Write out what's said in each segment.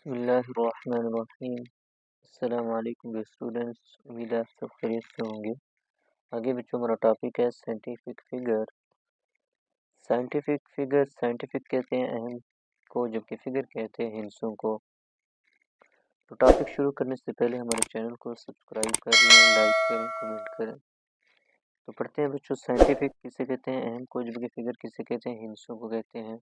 बिस्मिल्लाहिर्रहमानिर्रहीम। अस्सलाम वालेकुम स्टूडेंट्स, उम्मीद है आप सब खैरियत से होंगे। आगे बच्चों हमारा टॉपिक है साइंटिफिक फिगर। साइंटिफिक कहते हैं अहम को, जबकि फिगर कहते हैं हिंसों को। तो टॉपिक शुरू करने से पहले हमारे चैनल को सब्सक्राइब करें, लाइक करें, कमेंट करें। तो पढ़ते हैं बच्चों, साइंटिफिक किसे कहते हैं अहम को, जबकि फिगर किसे कहते हैं हिंसों को कहते हैं।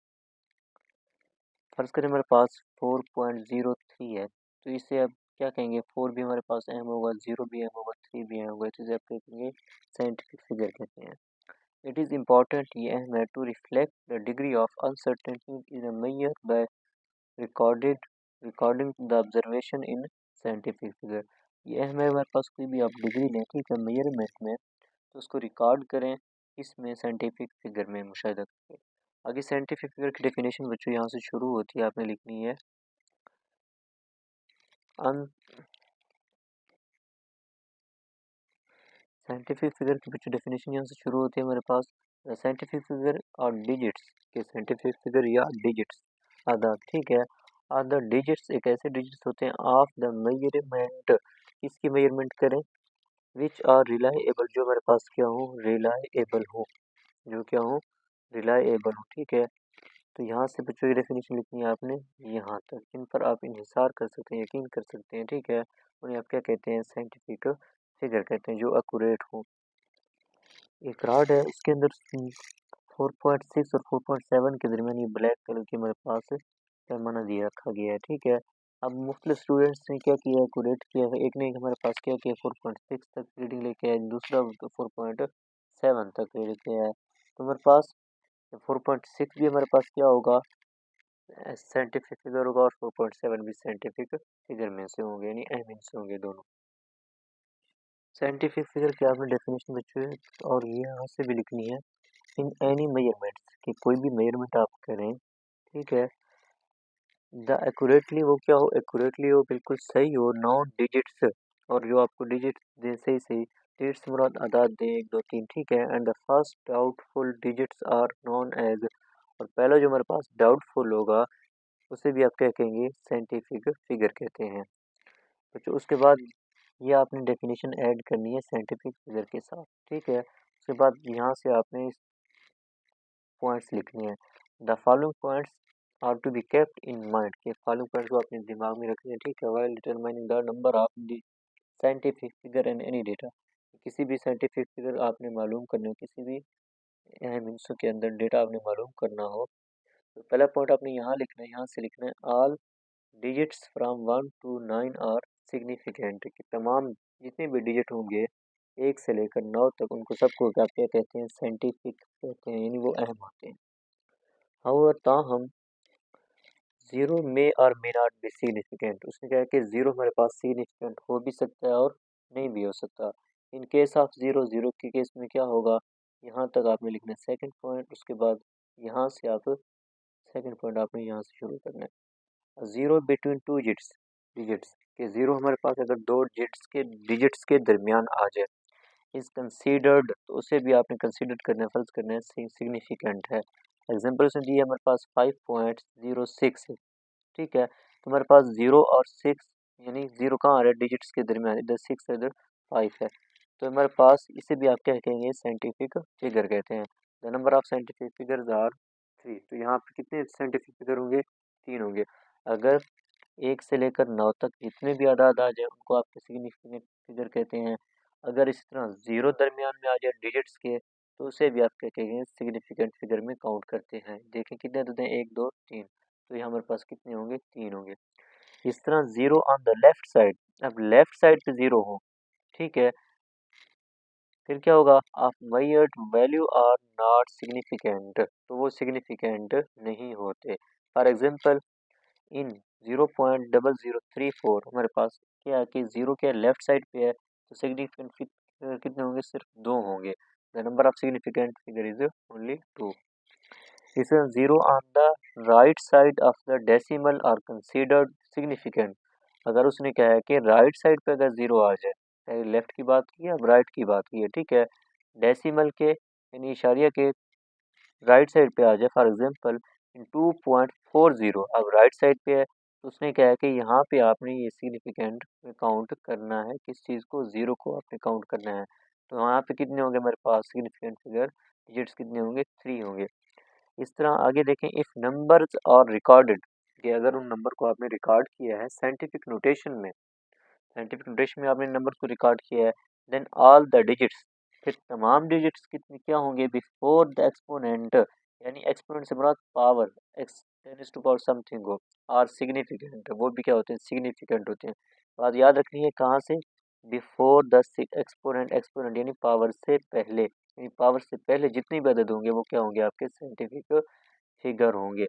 फर्ज करें हमारे पास 4.03 है, तो इसे अब क्या कहेंगे, 4 भी हमारे पास अहम होगा, 0 भी अहम होगा, 3 भी अहम होगा, तो इसे आप कहेंगे साइंटिफिक फिगर कहते हैं। इट इज़ इम्पॉर्टेंट, ये अहम है, to reflect the degree of uncertainty in a measure by recording the observation in scientific figure. ये अहम है, हमारे पास कोई भी आप डिग्री लें, ठीक है, मेजरमेंट में, तो उसको रिकॉर्ड करें इसमें साइंटिफिक फिगर में मुशाहिदा करें। आगे साइंटिफिक फिगर की डेफिनेशन बच्चों यहाँ से शुरू होती है, आपने लिखनी है। साइंटिफिक फिगर की बच्चों डेफिनेशन यहाँ से शुरू होती है हमारे पास। साइंटिफिक फिगर और डिजिट्स के, साइंटिफिक फिगर या डिजिट्स आधा, ठीक है, आधा डिजिट्स एक ऐसे डिजिट्स होते हैं ऑफ द मेजरमेंट, इसकी मेजरमेंट करें, विच आर रिलायबल, जो हमारे पास क्या हो, रिलायबल हो, जो क्या हो, रिलायबल हो, ठीक है। तो यहाँ से बच्चों की डेफिनेशन लिखनी है आपने यहाँ तक, इन पर आप इंहिसार कर सकते हैं, यकीन कर सकते हैं, ठीक है। उन्हें आप क्या कहते हैं, साइंटिफिक फिगर कहते हैं, जो एक्यूरेट हो। एक रॉड है, इसके अंदर 4.6 और 4.7 के दरमियान ये ब्लैक कलर की हमारे पास पैमाना दिया रखा गया है, ठीक है। अब मुख्तलिफ स्टूडेंट्स ने क्या किया, एक्यूरेट किया है, एक ने हमारे पास क्या किया, 4.6 तक रीडिंग लेके आया, दूसरा 4.7 तक लेके आया। तो हमारे पास 4.6 भी हमारे पास क्या होगा, साइंटिफिक फिगर होगा, और 4.7 भी साइंटिफिक फिगर में से होंगे, यानी अहम इनसे होंगे दोनों। साइंटिफिक फिगर की आपने डेफिनेशन बच्चों, और ये यहाँ से भी लिखनी है, इन एनी मेजरमेंट्स, कि कोई भी मेजरमेंट आप करें, ठीक है, द एक्यूरेटली, वो क्या हो, एक्यूरेटली हो, बिल्कुल सही हो, नॉन डिजिट्स, और जो आपको डिजिट दे सही सही, डिजिट्स मुराद आदाद दे 1 2 3, ठीक है, and the first doubtful digits are known as, और पहला जो हमारे पास डाउटफुल होगा उसे भी आप क्या कहेंगे, साइंटिफिक फिगर कहते हैं। तो उसके बाद ये आपने डेफिनेशन ऐड करनी है साइंटिफिक फिगर के साथ, ठीक है। उसके बाद यहाँ से आपने इस पॉइंट्स लिखने हैं। The following points are to be kept in mind, के फॉलोइंग पॉइंट्स को अपने दिमाग में रखने हैं, ठीक है, while determining the number of the scientific figure and any data. किसी भी साइंटिफिक फिगर आपने मालूम करने हो, किसी भी अहम हिस्सों के अंदर डेटा आपने मालूम करना हो, तो पहला पॉइंट आपने यहाँ लिखना है, यहाँ से लिखना है, all digits from 1 to 9 are significant, कि तमाम जितने भी डिजिट होंगे 1 से लेकर 9 तक, उनको सबको क्या क्या कहते हैं, साइंटिफिक कहते हैं, यानी वो अहम होते हैं। हाउएवर, ताहम 0 मे और मे नॉट बी सिग्निफिकेंट, उसने कहा कि 0 हमारे पास सिग्निफिकेंट हो भी सकता है और नहीं भी हो सकता। इन केस ऑफ 0, 0 के केस में क्या होगा, यहाँ तक आपने लिखना है सेकंड पॉइंट, उसके बाद यहाँ से आप सेकंड पॉइंट आपने यहाँ से शुरू करना है। 0 बिटवीन 2 डिजिट्स के, 0 हमारे पास अगर 2 डिजिट्स के दरमियान आ जाए, इज कंसीडर्ड, तो उसे भी आपने कंसीडर करना है, फर्ज करना है सिग्निफिकेंट है। एग्जाम्पल उसने दी है हमारे पास 5.06 है, ठीक है, तो हमारे पास 0 और 6, यानी 0 कहाँ आ रहा है, डिजिट्स के दरमियान, इधर 6 है, इधर 5 है, तो हमारे पास इसे भी आप क्या कहेंगे, साइंटिफिक फिगर कहते हैं। The number of scientific figures are 3, तो यहाँ पे कितने साइंटिफिक फिगर होंगे, 3 होंगे। अगर 1 से लेकर 9 तक जितने भी आदाद आ जाए उनको आप सिग्निफिकेंट फिगर कहते हैं। अगर इसी तरह 0 दरमियान में आ जाए डिजिट्स के, तो उसे भी आप क्या कहेंगे, सिग्निफिकेंट फिगर में काउंट करते हैं। देखें कितने होते हैं, 1 2 3, तो ये हमारे पास कितने होंगे, 3 होंगे। इस तरह 0 ऑन द लेफ्ट साइड, अब लेफ्ट साइड पे 0 हो, ठीक है, फिर क्या होगा, of measured value are not significant, तो वो सिग्निफिकेंट नहीं होते। फॉर एग्जांपल इन 0.0034 हमारे पास क्या है कि 0 के लेफ्ट साइड पे है, तो सिग्निफिकेंट फिगर कितने होंगे, सिर्फ 2 होंगे। The number of significant figure is only 2। इस 0 on the right side of the decimal are considered significant, अगर उसने क्या है कि राइट साइड पे अगर 0 आ जाए, पहले लेफ्ट की बात की है, अब राइट की बात की है, ठीक है, डेसिमल के यानी इशारिया के राइट साइड पे आ जाए, फॉर एग्जांपल इन 2.40, अब राइट साइड पे है तो उसने क्या है कि यहाँ पे आपने ये सिग्निफिकेंट काउंट करना है, किस चीज़ को, 0 को आपने काउंट करना है। तो यहाँ पे कितने होंगे हमारे पास सिग्निफिकेंट फिगर, डिजिट्स कितने होंगे, 3 होंगे। इस तरह आगे देखें, इफ़ नंबर्स आर रिकॉर्डेड, कि अगर उन नंबर को आपने रिकॉर्ड किया है साइंटिफिक नोटेशन में आपने नंबर को रिकॉर्ड किया है, देन ऑल द डिजिट्स, फिर तमाम डिजिट्स कितने क्या होंगे, बिफोर द एक्सपोनेंट, यानी एक्सपोनेंट से मुराद पावर, एक्स 10 समथिंग हो, आर सिग्निफिकेंट, वो भी क्या होते हैं, सिग्निफिकेंट होते हैं। बात याद रखनी है कहाँ से, बिफोर द एक्सपोनेंट यानी पावर से पहले, यानी पावर से पहले जितनी भी अदद होंगे वो क्या होंगे, आपके साइंटिफिक फिगर होंगे।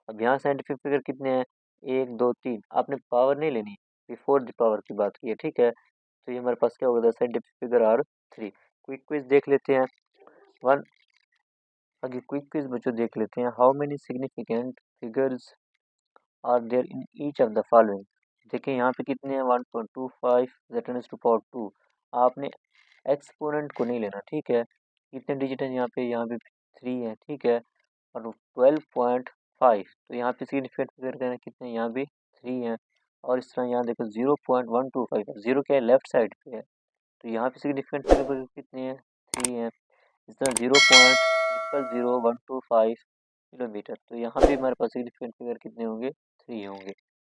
अब यहाँ साइंटिफिक फिगर कितने हैं, 1 2 3, आपने पावर नहीं लेनी, बिफोर द पावर की बात की है, ठीक है। तो ये हमारे पास क्या होगा, scientific figure are 3। Quick quiz देख लेते हैं, वन आगे क्विक क्विज बच्चों देख लेते हैं। How many significant figures are there in each of the following. देखिए यहाँ पे कितने हैं, 1.25 10 to 2। आपने एक्सपोनेंट को नहीं लेना, ठीक है। कितने डिजिट हैं यहाँ पे 3 है, ठीक है। और 12.5, तो यहाँ पे सिग्निफिकेंट फिगर कहना कितने, यहाँ भी 3 है। और इस तरह यहाँ देखो 0.125, जीरो क्या है, लेफ्ट साइड पे है, तो यहाँ पे सिग्निफिकेंट फिगर कितने हैं, 3 है। इस तरह 0.00125 किलोमीटर, तो यहाँ पे हमारे पास सिग्निफिकेंट फिगर कितने होंगे, 3 होंगे।